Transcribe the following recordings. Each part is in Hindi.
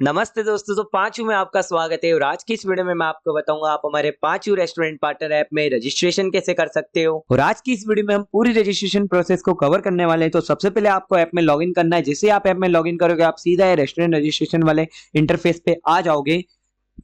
नमस्ते दोस्तों। तो पांचों में आपका स्वागत है और आज की इस वीडियो में मैं आपको बताऊंगा आप हमारे पांचों रेस्टोरेंट पार्टनर ऐप में रजिस्ट्रेशन कैसे कर सकते हो। और आज की इस वीडियो में हम पूरी रजिस्ट्रेशन प्रोसेस को कवर करने वाले हैं। तो सबसे पहले आपको ऐप में लॉगिन करना है। जैसे आप ऐप में लॉगिन करोगे आप सीधा रेस्टोरेंट रजिस्ट्रेशन वाले इंटरफेस पे आ जाओगे।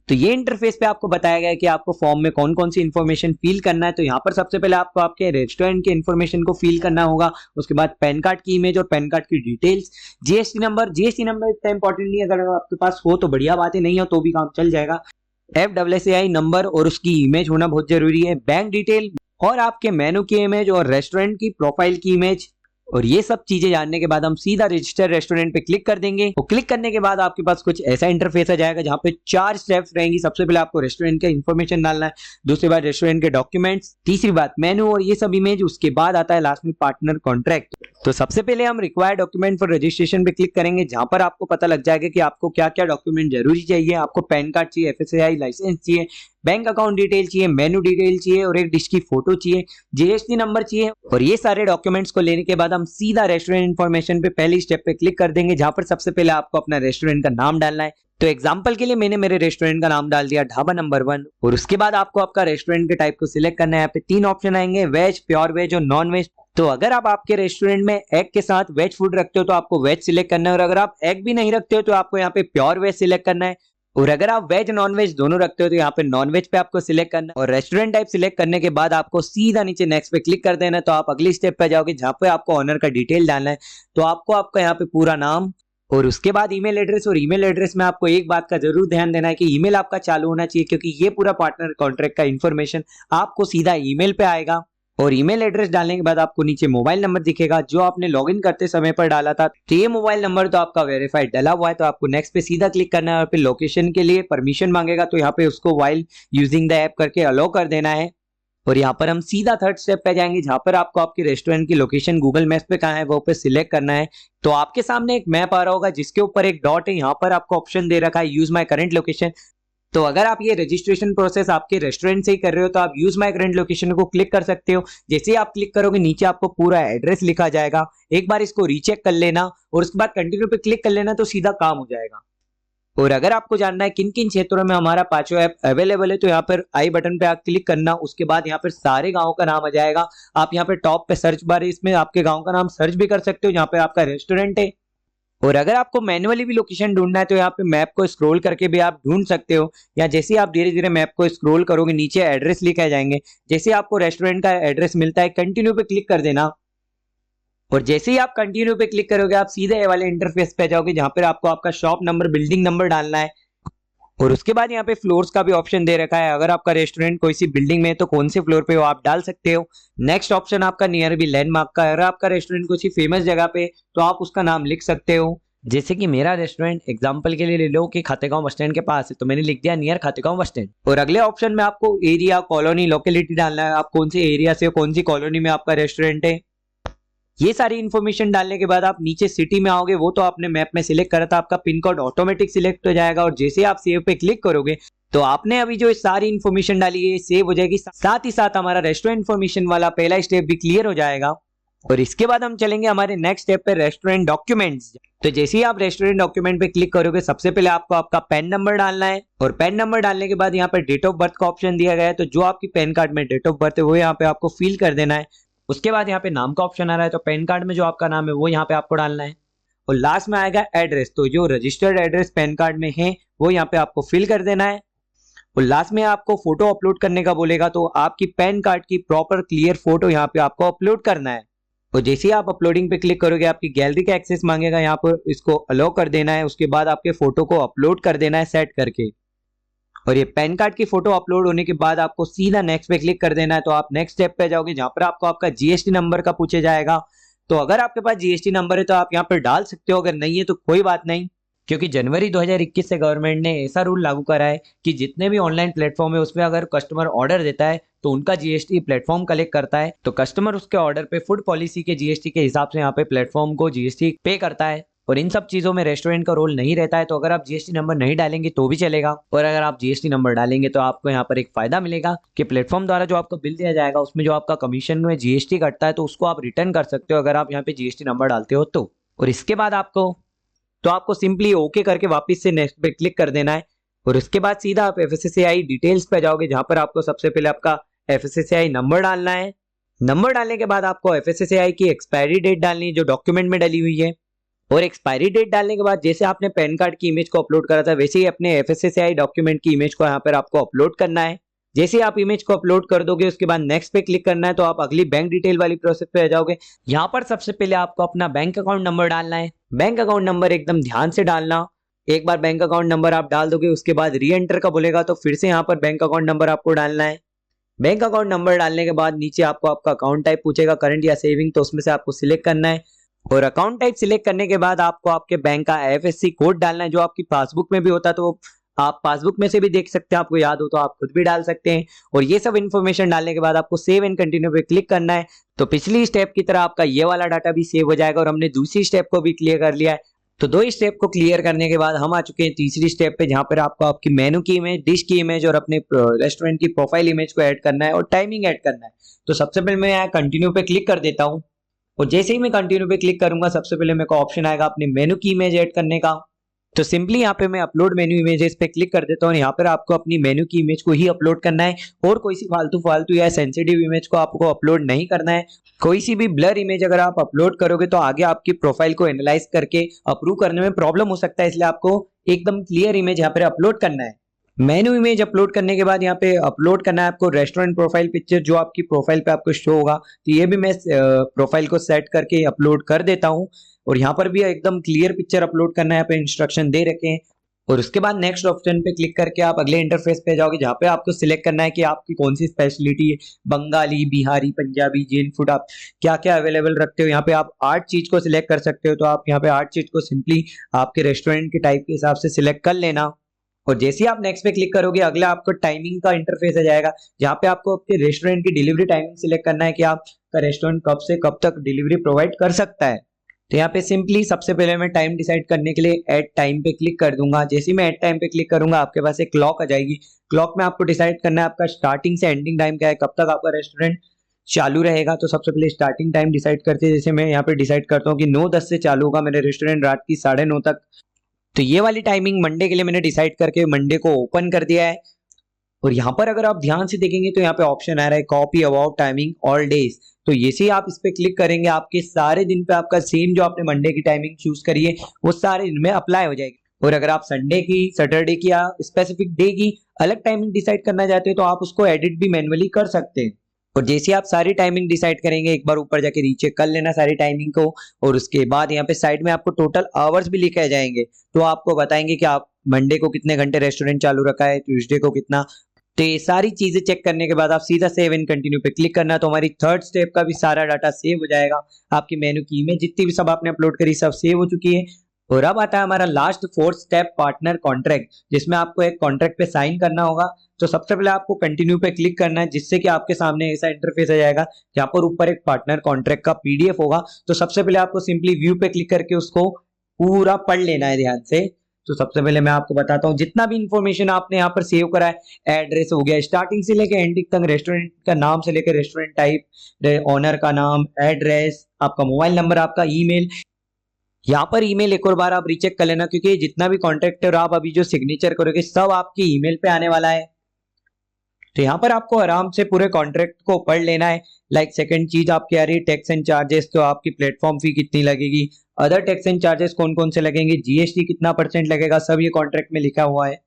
तो ये इंटरफेस पे आपको बताया गया है कि आपको फॉर्म में कौन कौन सी इन्फॉर्मेशन फिल करना है। तो यहाँ पर सबसे पहले आपको आपके रेस्टोरेंट के इन्फॉर्मेशन को फिल करना होगा। उसके बाद पैन कार्ड की इमेज और पैन कार्ड की डिटेल्स, जीएसटी नंबर इतना इंपॉर्टेंट नहीं है, अगर आपके पास हो तो बढ़िया बात है, नहीं हो तो भी काम चल जाएगा। FSSAI नंबर और उसकी इमेज होना बहुत जरूरी है। बैंक डिटेल और आपके मेनू की इमेज और रेस्टोरेंट की प्रोफाइल की इमेज। और ये सब चीजें जानने के बाद हम सीधा रजिस्टर रेस्टोरेंट पे क्लिक कर देंगे। और क्लिक करने के बाद आपके पास कुछ ऐसा इंटरफेस आ जाएगा जहाँ पे 4 स्टेप्स रहेंगी। सबसे पहले आपको रेस्टोरेंट का इन्फॉर्मेशन डालना है, दूसरी बात रेस्टोरेंट के डॉक्यूमेंट्स, तीसरी बात मेनू और ये सब इमेज, उसके बाद आता है लास्ट में पार्टनर कॉन्ट्रैक्ट। तो सबसे पहले हम रिक्वायर्ड डॉक्यूमेंट फॉर रजिस्ट्रेशन पे क्लिक करेंगे, जहां पर आपको पता लग जाएगा कि आपको क्या क्या डॉक्यूमेंट जरूरी चाहिए। आपको पैन कार्ड चाहिए, FSSAI लाइसेंस चाहिए, बैंक अकाउंट डिटेल चाहिए, मेनू डिटेल चाहिए और एक डिश की फोटो चाहिए, जीएसटी नंबर चाहिए। और ये सारे डॉक्यूमेंट्स को लेने के बाद हम सीधा रेस्टोरेंट इन्फॉर्मेशन पे पहली स्टेप पे क्लिक कर देंगे, जहां पर सबसे पहले आपको अपना रेस्टोरेंट का नाम डालना है। तो एग्जांपल के लिए मैंने मेरे रेस्टोरेंट का नाम डाल दिया ढाबा नंबर 1। और उसके बाद आपको आपका रेस्टोरेंट के टाइप को सिलेक्ट करना है। यहाँ पे 3 ऑप्शन आएंगे, वेज, प्योर वेज और नॉन वेज। तो अगर आप आपके रेस्टोरेंट में एग के साथ वेज फूड रखते हो तो आपको वेज सिलेक्ट करना है, और अगर आप एग भी नहीं रखते हो तो आपको यहाँ पे प्योर वेज सिलेक्ट करना है। और अगर आप वेज नॉन वेज दोनों रखते हो तो यहाँ पे नॉन वेज पे आपको सिलेक्ट करना है। और रेस्टोरेंट टाइप सिलेक्ट करने के बाद आपको सीधा नीचे नेक्स्ट पे क्लिक कर देना है। तो आप अगली स्टेप पे जाओगे जहाँ पे आपको ऑनर का डिटेल डालना है। तो आपको आपका यहाँ पे पूरा नाम और उसके बाद ईमेल एड्रेस। और ईमेल एड्रेस में आपको एक बात का जरूर ध्यान देना है कि ईमेल आपका चालू होना चाहिए, क्योंकि ये पूरा पार्टनर कॉन्ट्रैक्ट का इन्फॉर्मेशन आपको सीधा ईमेल पे आएगा। और ईमेल एड्रेस डालने के बाद आपको नीचे मोबाइल नंबर दिखेगा जो आपने लॉगिन करते समय पर डाला था। तो ये मोबाइल नंबर तो आपका वेरीफाइड डला हुआ है। तो आपको नेक्स्ट पे सीधा क्लिक करना है और फिर लोकेशन के लिए परमिशन मांगेगा, तो यहाँ पे उसको वाइल यूजिंग द ऐप करके अलो कर देना है। और यहाँ पर हम सीधा थर्ड स्टेप पे जाएंगे, जहां पर आपको आपके रेस्टोरेंट की लोकेशन गूगल मैप्स पे कहाँ है वो पे सिलेक्ट करना है। तो आपके सामने एक मैप आ रहा होगा जिसके ऊपर एक डॉट है, यहाँ पर आपको ऑप्शन दे रखा है यूज माई करंट लोकेशन। तो अगर आप ये रजिस्ट्रेशन प्रोसेस आपके रेस्टोरेंट से ही कर रहे हो तो आप यूज माई करंट लोकेशन को क्लिक कर सकते हो। जैसे ही आप क्लिक करोगे नीचे आपको पूरा एड्रेस लिखा जाएगा। एक बार इसको रीचेक कर लेना और उसके बाद कंटिन्यू पे क्लिक कर लेना, तो सीधा काम हो जाएगा। और अगर आपको जानना है किन किन क्षेत्रों में हमारा पांचों ऐप अवेलेबल है तो यहाँ पर आई बटन पे आप क्लिक करना। उसके बाद यहाँ पर सारे गांवों का नाम आ जाएगा। आप यहाँ पे टॉप पे सर्च बार है, इसमें आपके गांव का नाम सर्च भी कर सकते हो जहाँ पे आपका रेस्टोरेंट है। और अगर आपको मैन्युअली भी लोकेशन ढूंढना है तो यहाँ पे मैप को स्क्रॉल करके भी आप ढूंढ सकते हो। या जैसे ही आप धीरे धीरे मैप को स्क्रॉल करोगे नीचे एड्रेस लिखे आ जाएंगे। जैसे आपको रेस्टोरेंट का एड्रेस मिलता है कंटिन्यू पे क्लिक कर देना। और जैसे ही आप कंटिन्यू पे क्लिक करोगे आप सीधे ये वाले इंटरफेस पे जाओगे जहां पर आपको आपका शॉप नंबर, बिल्डिंग नंबर डालना है। और उसके बाद यहाँ पे फ्लोर्स का भी ऑप्शन दे रखा है। अगर आपका रेस्टोरेंट कोई सी बिल्डिंग में है तो कौन से फ्लोर पे हो आप डाल सकते हो। नेक्स्ट ऑप्शन आपका नियर बी लैंडमार्क का है। अगर आपका रेस्टोरेंट कोई सी फेमस जगह पे तो आप उसका नाम लिख सकते हो। जैसे कि मेरा रेस्टोरेंट एग्जांपल के लिए ले लो कि खातेगांव बस स्टैंड के पास है, तो मैंने लिख दिया नियर खातेगांव बस स्टैंड। और अगले ऑप्शन में आपको एरिया, कॉलोनी, लोकेलिटी डालना है। आप कौन से एरिया से हो, कौन सी कॉलोनी में आपका रेस्टोरेंट है। ये सारी इन्फॉर्मेशन डालने के बाद आप नीचे सिटी में आओगे, वो तो आपने मैप में सिलेक्ट करा था, आपका पिन कोड ऑटोमेटिक सिलेक्ट हो जाएगा। और जैसे आप सेव पे क्लिक करोगे तो आपने अभी जो सारी इन्फॉर्मेशन डाली है सेव हो जाएगी। साथ ही साथ हमारा रेस्टोरेंट इन्फॉर्मेशन वाला पहला स्टेप भी क्लियर हो जाएगा। और इसके बाद हम चलेंगे हमारे नेक्स्ट स्टेप पे, रेस्टोरेंट डॉक्यूमेंट्स। तो जैसे ही आप रेस्टोरेंट डॉक्यूमेंट पे क्लिक करोगे सबसे पहले आपको आपका पैन नंबर डालना है। और पैन नंबर डालने के बाद यहाँ पर डेट ऑफ बर्थ का ऑप्शन दिया गया है। तो जो आपकी पैन कार्ड में डेट ऑफ बर्थ है वो यहाँ पे आपको फिल कर देना है। उसके बाद यहाँ पे नाम का ऑप्शन आ रहा है, तो पैन कार्ड में जो आपका नाम है वो यहाँ पे आपको डालना है। और लास्ट में आएगा एड्रेस, तो जो रजिस्टर्ड एड्रेस पैन कार्ड में है वो यहाँ पे आपको फिल कर देना है। और लास्ट में आपको फोटो अपलोड करने का बोलेगा, तो आपकी पैन कार्ड की प्रॉपर क्लियर फोटो यहाँ पे आपको अपलोड करना है। और जैसे ही आप अपलोडिंग पे क्लिक करोगे आपकी गैलरी का एक्सेस मांगेगा, यहाँ पर इसको अलो कर देना है। उसके बाद आपके फोटो को अपलोड कर देना है सेट करके। और ये पैन कार्ड की फोटो अपलोड होने के बाद आपको सीधा नेक्स्ट पे क्लिक कर देना है। तो आप नेक्स्ट स्टेप पे जाओगे जहां पर आपको आपका जीएसटी नंबर का पूछे जाएगा। तो अगर आपके पास जीएसटी नंबर है तो आप यहाँ पर डाल सकते हो, अगर नहीं है तो कोई बात नहीं, क्योंकि जनवरी 2021 से गवर्नमेंट ने ऐसा रूल लागू करा है कि जितने भी ऑनलाइन प्लेटफॉर्म है उसमें अगर कस्टमर ऑर्डर देता है तो उनका जीएसटी प्लेटफॉर्म कलेक्ट करता है। तो कस्टमर उसके ऑर्डर पे फूड पॉलिसी के जीएसटी के हिसाब से यहाँ पे प्लेटफॉर्म को जीएसटी पे करता है। और इन सब चीजों में रेस्टोरेंट का रोल नहीं रहता है। तो अगर आप जीएसटी नंबर नहीं डालेंगे तो भी चलेगा, और अगर आप जीएसटी नंबर डालेंगे तो आपको यहाँ पर एक फायदा मिलेगा कि प्लेटफॉर्म द्वारा जो आपको बिल दिया जाएगा उसमें जो आपका कमीशन में जीएसटी कटता है तो उसको आप रिटर्न कर सकते हो अगर आप यहाँ पे जीएसटी नंबर डालते हो तो। और इसके बाद आपको तो आपको सिंपली ओके करके वापस से नेक्स्ट पे क्लिक कर देना है और उसके बाद सीधा आप एफएसएसएआई डिटेल्स पे जाओगे, जहां पर आपको सबसे पहले आपका एफएसएसएआई नंबर डालना है। नंबर डालने के बाद आपको एफएसएसएआई की एक्सपायरी डेट डालनी है जो डॉक्यूमेंट में डली हुई है, और एक्सपायरी डेट डालने के बाद जैसे आपने पैन कार्ड की इमेज को अपलोड करा था वैसे ही अपने एफएसएसएआई डॉक्यूमेंट की इमेज को यहाँ पर आपको अपलोड करना है। जैसे आप इमेज को अपलोड कर दोगे उसके बाद नेक्स्ट पे क्लिक करना है तो आप अगली बैंक डिटेल वाली प्रोसेस पे आ जाओगे। यहाँ पर सबसे पहले आपको अपना बैंक अकाउंट नंबर डालना है। बैंक अकाउंट नंबर एकदम ध्यान से डालना। एक बार बैंक अकाउंट नंबर आप डाल दोगे उसके बाद री एंटर का बोलेगा तो फिर से यहाँ पर बैंक अकाउंट नंबर आपको डालना है। बैंक अकाउंट नंबर डालने के बाद नीचे आपको आपका अकाउंट टाइप पूछेगा, करंट या सेविंग, तो उसमें से आपको सिलेक्ट करना है और अकाउंट टाइप सिलेक्ट करने के बाद आपको आपके बैंक का आईएफएससी कोड डालना है जो आपकी पासबुक में भी होता है, तो आप पासबुक में से भी देख सकते हैं, आपको याद हो तो आप खुद भी डाल सकते हैं। और ये सब इन्फॉर्मेशन डालने के बाद आपको सेव एंड कंटिन्यू पे क्लिक करना है। तो पिछली स्टेप की तरह आपका ये वाला डाटा भी सेव हो जाएगा और हमने दूसरी स्टेप को भी क्लियर कर लिया है। तो दो स्टेप को क्लियर करने के बाद हम आ चुके हैं तीसरी स्टेप पे, जहां पर आपको आपकी मेनू की इमेज, डिश की इमेज और अपने रेस्टोरेंट की प्रोफाइल इमेज को ऐड करना है और टाइमिंग ऐड करना है। तो सबसे पहले मैं यहाँ कंटिन्यू पे क्लिक कर देता हूँ और जैसे ही मैं कंटिन्यू पे क्लिक करूंगा सबसे पहले मेरे को ऑप्शन आएगा अपने मेनू की इमेज ऐड करने का। तो सिंपली यहाँ पे मैं अपलोड मेन्यू इमेजेस पे क्लिक कर देता हूँ। यहाँ पर आपको अपनी मेन्यू की इमेज को ही अपलोड करना है और कोई सी फालतू या सेंसिटिव इमेज को आपको अपलोड नहीं करना है। कोई सी भी ब्लर इमेज अगर आप अपलोड करोगे तो आगे आपकी प्रोफाइल को एनालाइज करके अप्रूव करने में प्रॉब्लम हो सकता है, इसलिए आपको एकदम क्लियर इमेज यहाँ पर अपलोड करना है। मेन्यू इमेज अपलोड करने के बाद यहाँ पे अपलोड करना है आपको रेस्टोरेंट प्रोफाइल पिक्चर जो आपकी प्रोफाइल पे आपको शो होगा। तो ये भी मैं प्रोफाइल को सेट करके अपलोड कर देता हूँ और यहाँ पर भी एकदम क्लियर पिक्चर अपलोड करना है, यहाँ पे इंस्ट्रक्शन दे रखे हैं। और उसके बाद नेक्स्ट ऑप्शन पे क्लिक करके आप अगले इंटरफेस पे जाओगे जहाँ पे आपको सिलेक्ट करना है कि आपकी कौन सी स्पेशलिटी है, बंगाली, बिहारी, पंजाबी, जैन फूड, आप क्या क्या अवेलेबल रखते हो। यहाँ पे आप 8 चीज को सिलेक्ट कर सकते हो, तो आप यहाँ पे 8 चीज को सिंपली आपके रेस्टोरेंट के टाइप के हिसाब से सिलेक्ट कर लेना। और जैसे ही आप नेक्स्ट पे क्लिक करोगे अगला आपको टाइमिंग का इंटरफेस आ जाएगा जहाँ पे आपको आपके रेस्टोरेंट की डिलीवरी टाइमिंग सिलेक्ट करना है कि आपका रेस्टोरेंट कब से कब तक डिलीवरी प्रोवाइड कर सकता है। तो यहाँ पे सिंपली सबसे पहले मैं टाइम डिसाइड करने के लिए ऐड टाइम पे क्लिक कर दूंगा। जैसे ही मैं ऐड टाइम पे क्लिक करूंगा आपके पास एक क्लॉक आ जाएगी। क्लॉक में आपको डिसाइड करना है आपका स्टार्टिंग से एंडिंग टाइम क्या है, कब तक आपका रेस्टोरेंट चालू रहेगा। तो सबसे पहले स्टार्टिंग टाइम डिसाइड करते हैं, जैसे मैं यहाँ पे डिसाइड करता हूँ कि 9:10 से चालू होगा मेरे रेस्टोरेंट रात की 9:30 तक। तो ये वाली टाइमिंग मंडे के लिए मैंने डिसाइड करके मंडे को ओपन कर दिया है। और यहाँ पर अगर आप ध्यान से देखेंगे तो यहाँ पे ऑप्शन आ रहा है copy about timing all days. तो जैसे ही आप इस पे क्लिक करेंगे आपके सारे दिन पे आपका सेम जो आपने मंडे की टाइमिंग चूज करी है वो सारे दिन में अप्लाई हो जाएगी। और अगर आप संडे की, सैटरडे की या स्पेसिफिक डे की अलग टाइमिंग डिसाइड करना चाहते हो तो आप उसको एडिट भी मैनुअली कर सकते हैं। और जैसे आप सारी टाइमिंग डिसाइड करेंगे एक बार ऊपर जाके रीचेक कर लेना सारी टाइमिंग को। और उसके बाद यहाँ पे साइड में आपको टोटल आवर्स भी लिखे जाएंगे, तो आपको बताएंगे कि आप मंडे को कितने घंटे रेस्टोरेंट चालू रखा है, ट्यूसडे को कितना। तो ये सारी चीजें चेक करने के बाद आप सीधा सेव एंड कंटिन्यू पे क्लिक करना, तो हमारी थर्ड स्टेप का भी सारा डाटा सेव हो जाएगा। आपकी मेनू की इमेज जितनी भी सब आपने अपलोड करी सब सेव हो चुकी है। और अब आता है हमारा last fourth step, partner contract, जिसमें आपको एक कॉन्ट्रैक्ट पे साइन करना होगा। तो सबसे पहले आपको कंटिन्यू पे क्लिक करना है, जिससे कि आपके सामने ऐसा इंटरफेस आ जाएगा जहाँ पर ऊपर एक पार्टनर कॉन्ट्रैक्ट का पीडीएफ होगा। तो सबसे पहले आपको सिंपली व्यू पे क्लिक करके उसको पूरा पढ़ लेना है ध्यान से। तो सबसे पहले मैं आपको बताता हूँ जितना भी इंफॉर्मेशन आपने यहाँ पर सेव करा है, एड्रेस हो गया स्टार्टिंग से लेकर एंडिंग तक, रेस्टोरेंट का नाम से लेकर रेस्टोरेंट टाइप, ओनर का नाम, एड्रेस, आपका मोबाइल नंबर, आपका ईमेल। यहाँ पर ईमेल एक और बार आप रीचेक कर लेना, क्योंकि जितना भी कॉन्ट्रैक्ट है और आप अभी जो सिग्नेचर करोगे सब आपके ईमेल पे आने वाला है। तो यहाँ पर आपको आराम से पूरे कॉन्ट्रैक्ट को पढ़ लेना है। लाइक सेकंड चीज आपकी आ रही है टैक्स एंड चार्जेस, तो आपकी प्लेटफॉर्म फी कितनी लगेगी, अदर टैक्स एंड चार्जेस कौन कौन से लगेंगे, जीएसटी कितना % लगेगा, सब ये कॉन्ट्रैक्ट में लिखा हुआ है।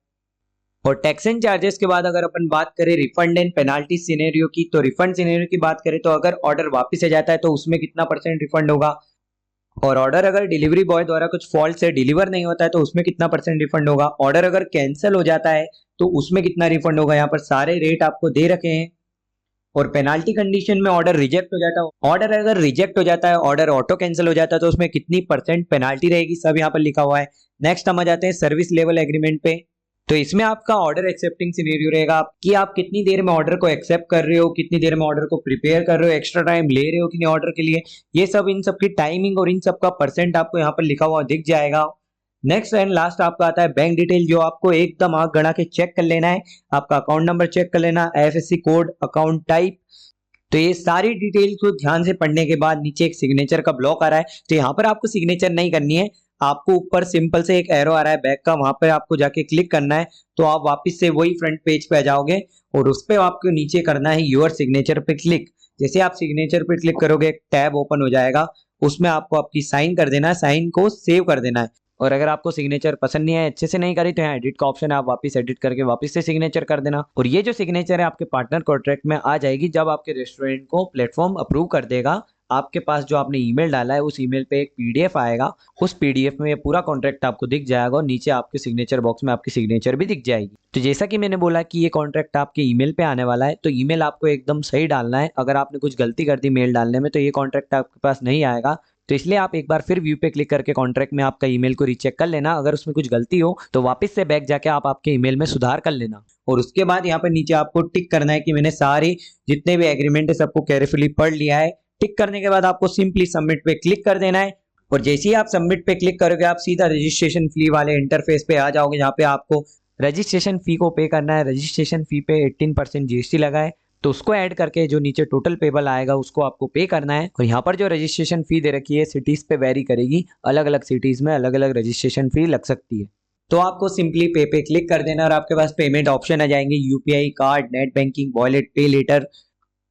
और टैक्स एंड चार्जेस के बाद अगर अपन बात करें रिफंड एंड पेनाल्टी सिनेरियो की, तो रिफंड सिनेरियो की बात करें तो अगर ऑर्डर वापस आ जाता है तो उसमें कितना % रिफंड होगा, और ऑर्डर अगर डिलीवरी बॉय द्वारा कुछ फॉल्ट से डिलीवर नहीं होता है तो उसमें कितना % रिफंड होगा, ऑर्डर अगर कैंसिल हो जाता है तो उसमें कितना रिफंड होगा। यहाँ पर सारे रेट आपको दे रखे हैं। और पेनाल्टी कंडीशन में ऑर्डर रिजेक्ट हो जाता है, ऑर्डर अगर रिजेक्ट हो जाता है, ऑर्डर ऑटो कैंसिल हो जाता है तो उसमें कितनी % पेनाल्टी रहेगी, सब यहाँ पर लिखा हुआ है। नेक्स्ट हम आ जाते हैं सर्विस लेवल एग्रीमेंट पे। तो इसमें आपका ऑर्डर एक्सेप्टिंग सिनेरियो रहेगा कि आप कितनी देर में ऑर्डर को एक्सेप्ट कर रहे हो, कितनी देर में ऑर्डर को प्रिपेयर कर रहे हो, एक्स्ट्रा टाइम ले रहे हो कि नहीं ऑर्डर के लिए, ये सब इन सब की टाइमिंग और इन सब का % आपको यहाँ पर लिखा हुआ दिख जाएगा। नेक्स्ट एंड लास्ट आपका आता है बैंक डिटेल, जो आपको एकदम आंख गड़ा के चेक कर लेना है। आपका अकाउंट नंबर चेक कर लेना, आईएफएससी कोड, अकाउंट टाइप। तो ये सारी डिटेल्स को ध्यान से पढ़ने के बाद नीचे एक सिग्नेचर का ब्लॉक आ रहा है, तो यहाँ पर आपको सिग्नेचर नहीं करनी है, आपको ऊपर सिंपल से एक एरो आ रहा है बैक का, वहां पर आपको जाके क्लिक करना है। तो आप वापस से वही फ्रंट पेज पे आ जाओगे और उस पे आपको नीचे करना है योर सिग्नेचर पे क्लिक। जैसे आप सिग्नेचर पे क्लिक करोगे एक टैब ओपन हो जाएगा, उसमें आपको आपकी साइन कर देना है, साइन को सेव कर देना है। और अगर आपको सिग्नेचर पसंद नहीं है, अच्छे से नहीं करी, तो यहाँ एडिट का ऑप्शन है, आप वापस एडिट करके वापस से सिग्नेचर कर देना। और ये जो सिग्नेचर है आपके पार्टनर कॉन्ट्रैक्ट में आ जाएगी जब आपके रेस्टोरेंट को प्लेटफॉर्म अप्रूव कर देगा। आपके पास जो आपने ईमेल डाला है उस ईमेल पे एक पीडीएफ आएगा, उस पीडीएफ में ये पूरा कॉन्ट्रैक्ट आपको दिख जाएगा और नीचे आपके सिग्नेचर बॉक्स में आपकी सिग्नेचर भी दिख जाएगी। तो जैसा कि मैंने बोला कि ये कॉन्ट्रैक्ट आपके ईमेल पे आने वाला है, तो ईमेल आपको एकदम सही डालना है। अगर आपने कुछ गलती कर दी मेल डालने में तो ये कॉन्ट्रैक्ट आपके पास नहीं आएगा। तो इसलिए आप एक बार फिर व्यू पे क्लिक करके कॉन्ट्रैक्ट में आपका ईमेल को रीचेक कर लेना। अगर उसमें कुछ गलती हो तो वापस से बैक जाके आप आपके ईमेल में सुधार कर लेना। और उसके बाद यहाँ पर नीचे आपको टिक करना है कि मैंने सारे जितने भी एग्रीमेंट है सबको केयरफुली पढ़ लिया है। टिक करने के बाद आपको सिंपली सबमिट पे क्लिक कर देना है। और जैसे ही आप सबमिट पे क्लिक करोगे आप सीधा रजिस्ट्रेशन फी वाले इंटरफेस पे आ जाओगे, जहाँ पे आपको रजिस्ट्रेशन फी को पे करना है। रजिस्ट्रेशन फी पे 18% जीएसटी लगा है, तो उसको ऐड करके जो नीचे टोटल पेबल आएगा उसको आपको पे करना है। और यहाँ पर जो रजिस्ट्रेशन फी दे रखी है सिटीज पे वेरी करेगी, अलग अलग सिटीज में अलग अलग रजिस्ट्रेशन फी लग सकती है। तो आपको सिंपली पे क्लिक कर देना और आपके पास पेमेंट ऑप्शन आ जाएंगे, UPI, card, net banking, wallet, पे लेटर।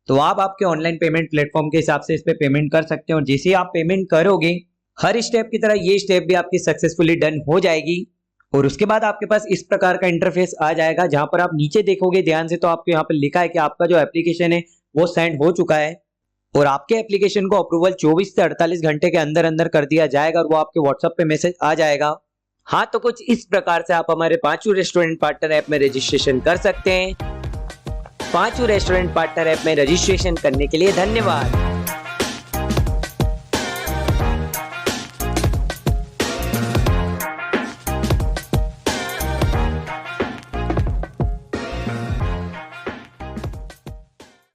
तो आप आपके ऑनलाइन पेमेंट प्लेटफॉर्म के हिसाब से इस पे पेमेंट कर सकते हैं। और जैसे ही आप पेमेंट करोगे हर स्टेप की तरह ये स्टेप भी आपकी सक्सेसफुली डन हो जाएगी। और उसके बाद आपके पास इस प्रकार का इंटरफेस आ जाएगा, जहां पर आप नीचे देखोगे ध्यान से तो आपको यहाँ पर लिखा है कि आपका जो एप्लीकेशन है वो सेंड हो चुका है और आपके एप्लीकेशन को अप्रूवल 24 से 48 घंटे के अंदर अंदर कर दिया जाएगा और वो आपके व्हाट्सएप पे मैसेज आ जाएगा। हाँ, तो कुछ इस प्रकार से आप हमारे पांचू रेस्टोरेंट पार्टनर ऐप में रजिस्ट्रेशन कर सकते हैं। पांचू रेस्टोरेंट पार्टनर ऐप में रजिस्ट्रेशन करने के लिए धन्यवाद।